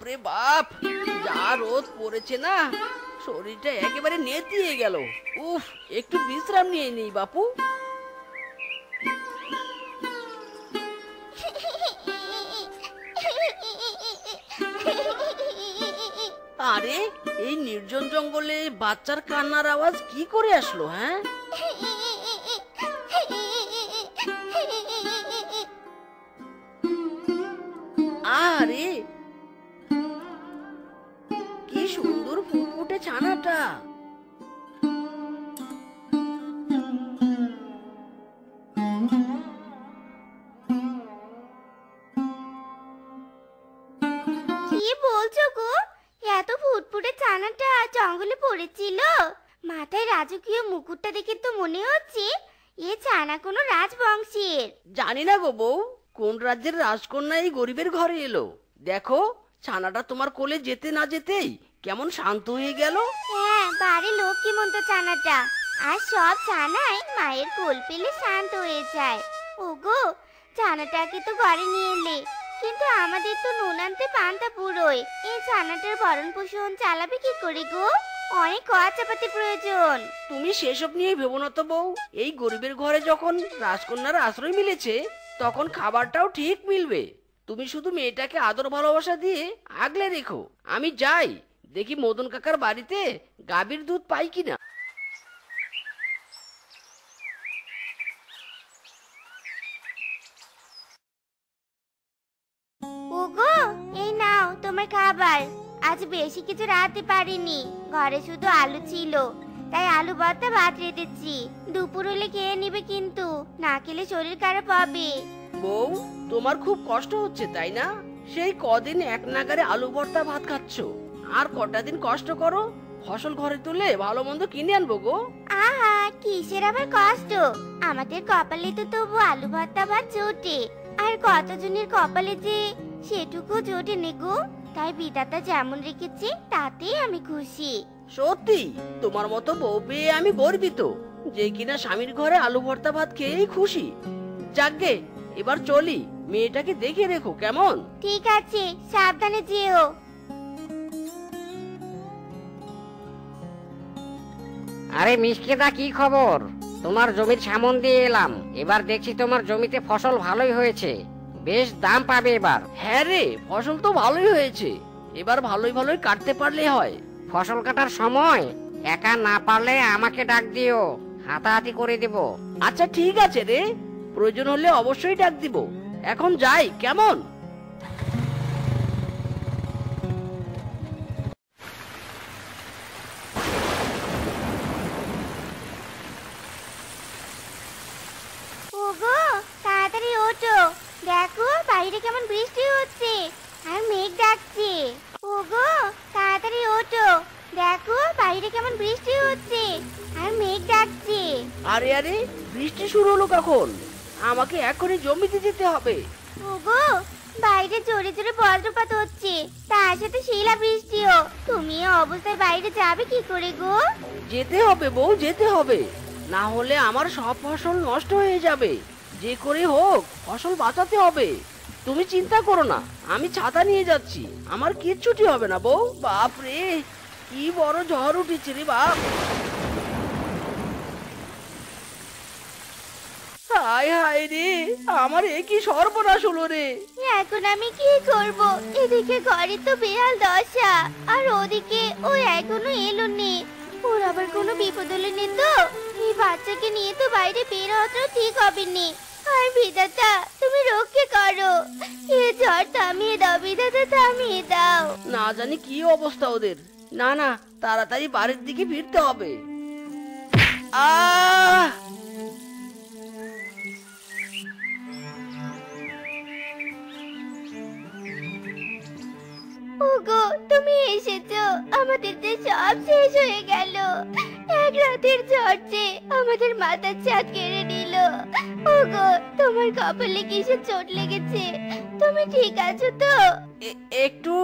বাপরে বাপ, যা রোদ পড়েছে না, শরীরটা একেবারে নেতিয়ে গেল। উফ, একটু বিশ্রাম নিয়ে নেই বাপু। আরে, এই নির্জন জঙ্গলে বাচ্চার কান্নার আওয়াজ কি করে আসলো? হ্যাঁ, আরে কি সুন্দর ফুটফুটে ছানাটা। কি বলছো গো? এত ফুটফুটে ছানাটা জঙ্গলে পড়েছিল? মাথায় রাজকীয় মুকুটটা দেখে তো মনে হচ্ছে এ ছানা কোনো রাজবংশের। জানি না গো বউ, কোন রাজ্যের রাজকন্যা এই গরিবের ঘরে এলো। দেখো, ছানাটা তোমার কোলে যেতে না যেতেই কেমন শান্ত হয়ে গেল। হ্যাঁ, বাড়ি লক্ষ্মীমন্ত ছানাটা। আর সব ছানাই মায়ের কোল পেলে শান্ত হয়ে যায়। ওগো, ছানাটাকে তো ঘরে নিয়ে এলে, কিন্তু আমাদের তো নুন আনতে পান্তা পুরোই। এই ছানাটার ভরণ পোষণ চালাবে কি করে গো? অনেক খরচাপাতি প্রয়োজন। তুমি সেসব নিয়ে ভেবো না তো বউ। এই গরিবের ঘরে যখন রাজকন্যার আশ্রয় মিলেছে, তখন খাবারটাও ঠিক মিলবে। তুমি শুধু মেয়েটাকে আদর ভালোবাসা দিয়ে আগলে রেখো। আমি যাই, দেখি মদন কাকার বাড়িতে গাভীর দুধ পাই কিনা। ওগো, এই নাও তোমার খাবার। আজ বেশি কিছু রাঁধতে পারিনি, ঘরে শুধু আলু ছিল, তাই আলু ভর্তা ভাত রেঁধেছি। দুপুর হলে খেয়ে নিবে, কিন্তু না খেলে শরীর খারাপ হবে। বউ, তোমার খুব কষ্ট হচ্ছে তাই না? সেই কদিন এক নাগারে আলু ভর্তা ভাত খাচ্ছ, আর কটা দিন কষ্ট করো, ফসল ঘরে তুলে ভালো মন্দ কিনে আনবো গো। আহা, কিসের আবার কষ্ট? আমাদের কপালে তো তবু আলু ভর্তা ভাত জোটে, আর কতজনের কপালে যে সেটুকু জোটে নে গো। তাই বিধাতা যেমন রেখেছে তাতেই আমি খুশি। সত্যি, তোমার মতো বউ পেয়ে আমি গর্বিত, যে কিনা স্বামীর ঘরে আলু ভর্তা ভাত খেয়েই খুশি। যাকগে, এবার চলি, মেয়েটাকে দেখে রেখো কেমন। ঠিক আছে, সাবধানে যেও। আরে মিষ্টিদা, কি খবর? তোমার জমির সামন দিয়ে এলাম। এবার দেখছি তোমার জমিতে ফসল ভালোই হয়েছে, বেশ দাম পাবে এবার। হ্যাঁ রে, ফসল তো ভালোই হয়েছে, এবার ভালোই ভালোই কাটতে পারলে হয়। ফসল কাটার সময় একা না পারলে আমাকে ডাক দিও, হাতাহাতি করে দেব। আচ্ছা ঠিক আছে রে, প্রয়োজন হলে অবশ্যই ডাক দিব। এখন যাই কেমন। ওগো, তাড়াতাড়ি ওঠো, দেখো বাইরে কেমন বৃষ্টি হচ্ছে আর মেঘ ডাকছে। ওগো, তাড়াতাড়ি ওঠো, দেখো বাইরে কেমন বৃষ্টি হচ্ছে আর মেঘ ডাকছে। আরে আরে, বৃষ্টি শুরু হলো কখন? আমাকে এখনই জমিতে যেতে হবে। ওগো, বাইরে জোরে জোরে বজ্রপাত হচ্ছে, তার সাথে শিলা বৃষ্টিও। তুমি এই অবস্থায় বাইরে যাবে কি করে গো? যেতে হবে বউ, যেতে হবে, না হলে আমার সব ফসল নষ্ট হয়ে যাবে। যে করে হোক ফসল বাঁচাতে হবে। তুমি চিন্তা করো না, আমি ছাতা নিয়ে যাচ্ছি, আমার কিচ্ছুটি হবে না বউ। বাপ রে, কি বড় ঝড় উঠেছে রে বাপ। হায় হায় রে, আমার এ কি সর্বনাশ হলো রে। এখন আমি কি করব? এদিকে ঘরে তো বেহাল দশা, আর ওদিকে ও এখনো এলো নি। ওর আবার কোনো বিপদ হলো নি তো? এই বাচ্চাকে নিয়ে তো বাইরে বের হওয়াটাও ঠিক হবে নি। আর বিধাতা, তুমি রক্ষে করো, এ ঝড় থামিয়ে দাও বিধাতা, থামিয়ে দাও। না জানি কি অবস্থা ওদের। না না, তাড়াতাড়ি বাড়ির দিকে ফিরতে হবে। আহ, ওগো, তুমি এসেছো, আমাদের যে সব শেষ হয়ে গেল। এক রাতের ঝড় যে আমাদের মাথার ছাদ কেড়ে নিল। ওগো, তোমার কপালে কিসের চোট লেগেছে? তুমি ঠিক আছো তো? একটু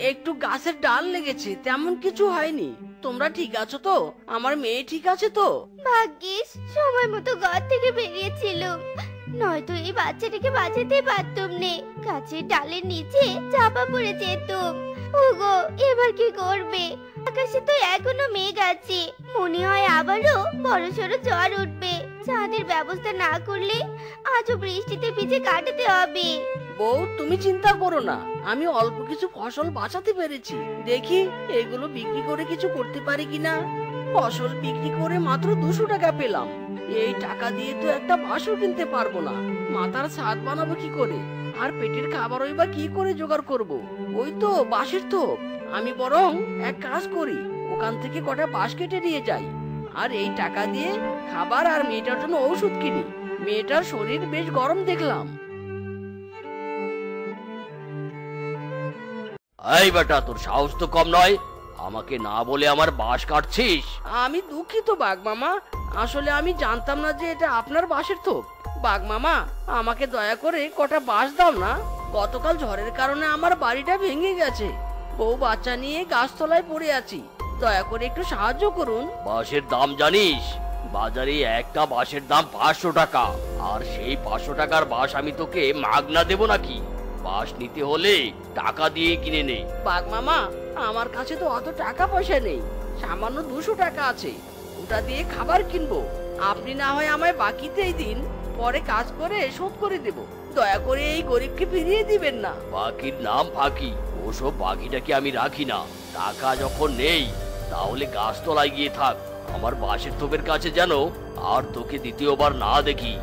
একটু গাছের ডাল লেগেছে, তেমন কিছু হয়নি। তোমরা ঠিক আছো তো? আমার মেয়ে ঠিক আছে তো? ভাগ্যিস সময় মতো ঘর থেকে বেরিয়েছিলাম, নয়তো এই বাচ্চাটাকে বাঁচাতে পারতাম নে। গাছের ডালের নিচে চাপা পড়ে যেতুম। ওগো এবার কি করবে? আকাশে তো এখনো মেঘ আছে, মনে হয় আবারও বড়সড় ঝড় উঠবে। চাঁদের ব্যবস্থা না করলে আজও বৃষ্টিতে ভিজে কাটাতে হবে। বউ তুমি চিন্তা করো না, আমি অল্প কিছু ফসল বাঁচাতে পেরেছি। দেখি এগুলো বিক্রি করে কিছু করতে পারি কিনা। ফসল বিক্রি করে মাত্র 200 টাকা পেলাম। এই টাকা দিয়ে তো একটা বাঁশও কিনতে পারবো না। মাথার ছাদ বানাবো কি করে, আর পেটের খাবারই বা কি করে জোগাড় করব? ওই তো বাঁশের থোপ। আমি বরং এক কাজ করি, ওখান থেকে কটা বাঁশ কেটে নিয়ে যাই, আর এই টাকা দিয়ে খাবার আর মেয়েটার জন্য ঔষধ কিনি। মেয়েটার শরীর বেশ গরম দেখলাম। এই বেটা, তোর সাহস তো কম নয়, আমাকে না বলে আমার বাঁশ কাটছিস? আমি দুঃখিত বাঘ মামা, আসলে আমি জানতাম না যে এটা আপনার বাঁশের থোপ। বাঘ মামা, আমাকে দয়া করে কটা বাঁশ দাও না। গতকাল ঝড়ের কারণে আমার বাড়িটা ভেঙে গেছে, বউ বাচ্চা নিয়ে গাছতলায় পড়ে আছি। দয়া করে একটু সাহায্য করুন। বাঁশের দাম জানিস? বাজারে একটা বাঁশের দাম 500 টাকা, আর সেই 500 টাকার বাঁশ আমি তোকে মাগনা দেবো নাকি? বাঁশ নিতে হলে টাকা দিয়ে কিনে নে। বাঘ মামা, আমার কাছে তো অত টাকা পয়সা নেই, সামান্য 200 টাকা আছে, ওটা দিয়ে খাবার কিনবো। আপনি না হয় আমায় বাকিতেই দিন, পরে কাজ করে শোধ করে দেব। দয়া করে এই গরিবকে ফিরিয়ে দিবেন না। বাকির নাম ফাঁকি, ওসব বাকিটাকে আমি রাখি না। টাকা যখন নেই তাহলে গাছতলায় গিয়ে থাক, আমার বাঁশের থোপের কাছে যেন আর তোকে দ্বিতীয়বার না দেখি।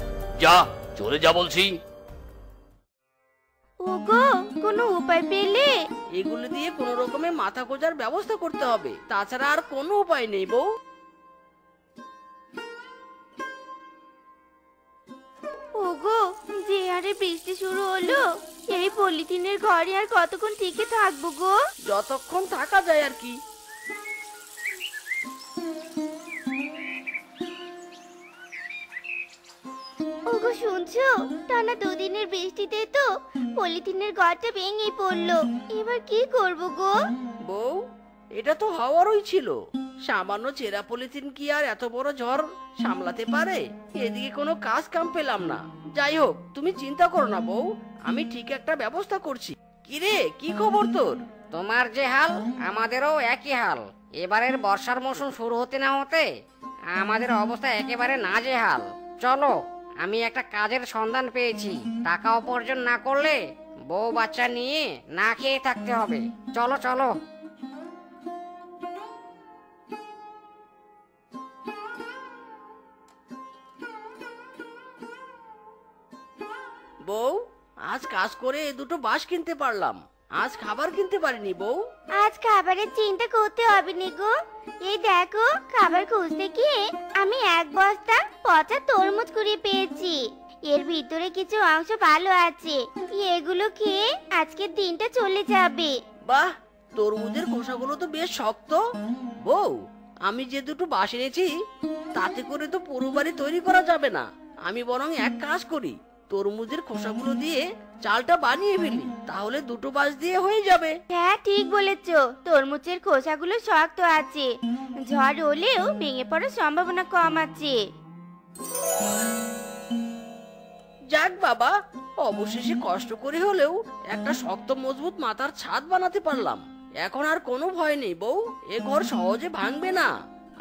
যা, চলে যা বলছি। ওগো কোনো উপায় পেলে? এগুলো দিয়ে কোনো রকমে মাথা গোজার ব্যবস্থা করতে হবে, তাছাড়া আর কোনো উপায় নেই বউ। ওগো যে হারে বৃষ্টি শুরু হলো, এই পলিথিনের ঘরে আর কতক্ষণ টিকে থাকবো গো? যতক্ষণ থাকা যায় আর কি। ওগো শুনছো, টানা 2 দিনের বৃষ্টিতে তো পলিথিনের ঘরটা ভেঙে পড়লো। এবার কি করবো গো? বউ, এটা তো হওয়ারই ছিল। সামান্য চেরা পলিথিন কি আর এত বড় ঝড় সামলাতে পারে? এদিকে কোনো কাজ কাম পেলাম না। যাই হোক, তুমি চিন্তা করো না বউ, আমি ঠিক একটা ব্যবস্থা করছি। কিরে, কি খবর তোর? তোমার যে হাল আমাদেরও একই হাল। এবারের বর্ষার মৌসুম শুরু হতে না হতে আমাদের অবস্থা একেবারে নাজেহাল। চলো, আমি একটা কাজের সন্ধান পেয়েছি। টাকা উপার্জন না করলে বউ বাচ্চা নিয়ে না খেয়ে থাকতে হবে। চলো চলো। বউ, আজ কাজ করে দুটো বাঁশ কিনতে পারলাম, আজ খাবার কিনতে পারিনি বউ। আজ খাবারের চিন্তা করতে হবে নি গো। এই দেখো, খাবার খুঁজতে গিয়ে আমি 1 বস্তা পচা তরমুজ কুড়িয়ে পেয়েছি। এর ভিতরে কিছু অংশ ভালো আছে, এগুলো খেয়ে আজকের দিনটা চলে যাবে। বাহ, তরমুজের খোসাগুলো তো বেশ শক্ত। বউ, আমি যে দুটো বাঁশ এনেছি তাতে করে তো পুরো বাড়ি তৈরি করা যাবে না। আমি বরং এক কাজ করি, তরমুজের খোসাগুলো দিয়ে চালটা বানিয়ে ফেলি, তাহলে দুটো বাঁশ দিয়ে হয়ে যাবে। হ্যাঁ ঠিক বলেছো, তরমুজের খোসাগুলো শক্ত আছে, ঝড় হলেও ভেঙে পড়ার সম্ভাবনা কম আছে। যাক বাবা, অবশেষে কষ্ট করে হলেও একটা শক্ত মজবুত মাথার ছাদ বানাতে পারলাম। এখন আর কোনো ভয় নেই বউ, এ ঘর সহজে ভাঙবে না।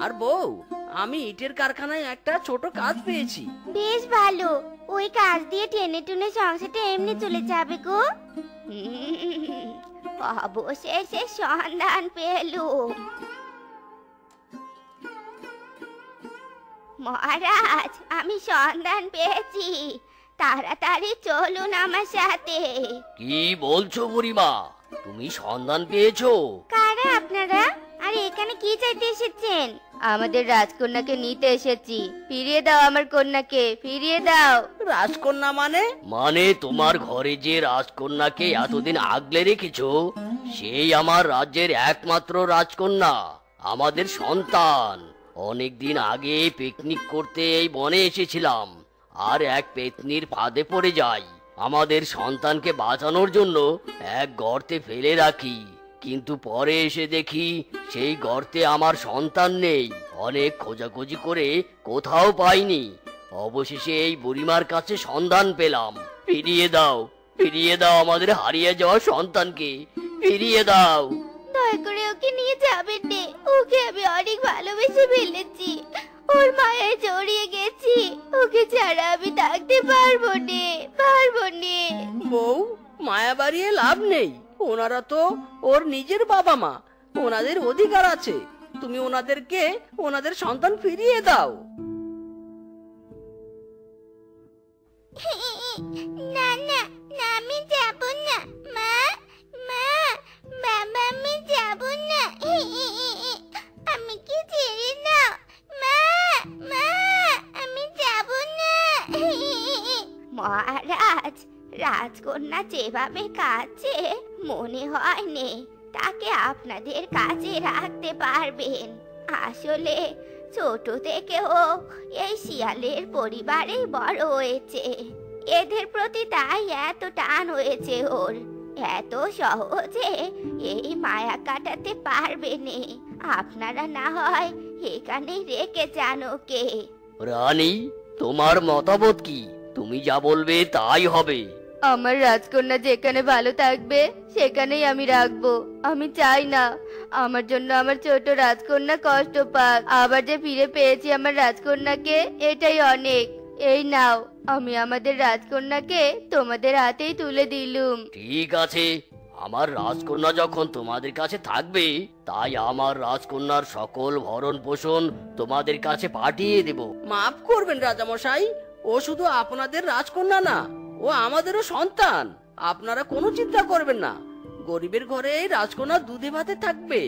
আর বউ, আমি ইটের কারখানায় একটা ছোট কাজ পেয়েছি। বেশ ভালো, ওই কাজ দিয়ে টেনে টুনে সংসারটা এমনি চলে যাবে গো। অবশেষে সন্ধান পেলুম। মহারাজ, আমি সন্ধান পেয়েছি, তাড়াতাড়ি চলুন আমার সাথে। কি বলছো বুড়িমা, তুমি সন্ধান পেয়েছো? কারা আপনারা, আর এখানে কি চাইতে এসেছেন? আমাদের রাজকন্যাকে নিতে এসেছি, ফিরিয়ে দাও আমার কন্যাকে, ফিরিয়ে দাও। রাজকন্যা মানে? মানে তোমার ঘরে যে রাজকন্যাকে এতদিন আগলে রেখেছো, সেই আমার রাজ্যের একমাত্র রাজকন্যা, আমাদের সন্তান। অনেকদিন আগে পিকনিক করতে এই বনে এসেছিলাম, আর এক পেতনির ফাঁদে পড়ে যাই। আমাদের সন্তানকে বাঁচানোর জন্য এক গর্তে ফেলে রাখি, কিন্তু পরে এসে দেখি সেই গর্তে আমার সন্তান নেই। অনেক খোঁজাখুঁজি করে কোথাও পাইনি, অবশেষে এই বুড়িমার কাছে সন্ধান পেলাম। ফিরিয়ে দাও, ফিরিয়ে দাও আমাদের হারিয়ে যাওয়া সন্তানকে, ফিরিয়ে দাও। দয়া করে ওকে নিয়ে যাবেন নে, ওকে আমি অনেক ভালোবেসে ফেলেছি, ওর মায়ায় জড়িয়ে গেছি, ওকে ছাড়া আমি থাকতে পারবো নে। বউ, মায়া বাড়িয়ে লাভ নেই। ওনারা তো ওর নিজের বাবা মা, ওনাদের অধিকার আছে। তুমি ওনাদেরকে ওনাদের সন্তান ফিরিয়ে দাও। না না না, আমি যাব না মা, মা, বাবা, আমি যাব না। আমি কি ছেড়ে নাও মা, মা, আমি যাব না। মহারাজ, রাজকন্যা যেভাবে কাছে মনে হয় নে তাকে আপনাদের কাছে রাখতে পারবেন। আসলে ছোট থেকেও এই শিয়ালের পরিবারে বড় হয়েছে, এদের প্রতি তাই এত টান হয়েছে ওর। এত সহজে এই মায়া কাটাতে পারবে নে। আপনারা না হয় এখানে রেখে যান ওকে। রানী, তোমার মতামত কি? তুমি যা বলবে তাই হবে। আমার রাজকন্যা যেখানে ভালো থাকবে সেখানেই আমি রাখবো। আমি চাই না আমার জন্য আমার ছোট রাজকন্যা কষ্ট পাক। আবার যে ফিরে পেয়েছি আমার রাজকন্যাকে, এটাই অনেক। এই নাও, আমি আমাদের রাজকন্যাকে তোমাদের হাতেই তুলে দিলুম। ঠিক আছে, আমার রাজকন্যা যখন তোমাদের কাছে থাকবে, তাই আমার রাজকন্যার সকল ভরণ পোষণ তোমাদের কাছে পাঠিয়ে দেব। মাফ করবেন রাজামশাই, ও শুধু আপনাদের রাজকন্যা না, ও আমাদেরও সন্তান। আপনারা কোনো চিন্তা করবেন না, গরিবের ঘরে এই রাজকন্যা দুধে ভাতে থাকবে,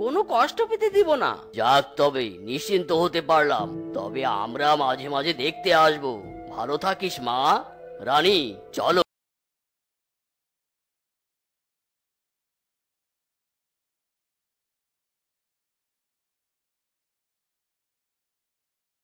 কোনো কষ্ট পেতে দিব না। যাক, তবে নিশ্চিন্ত হতে পারলাম। তবে আমরা মাঝে মাঝে দেখতে আসবো। ভালো থাকিস মা। রানী, চলো।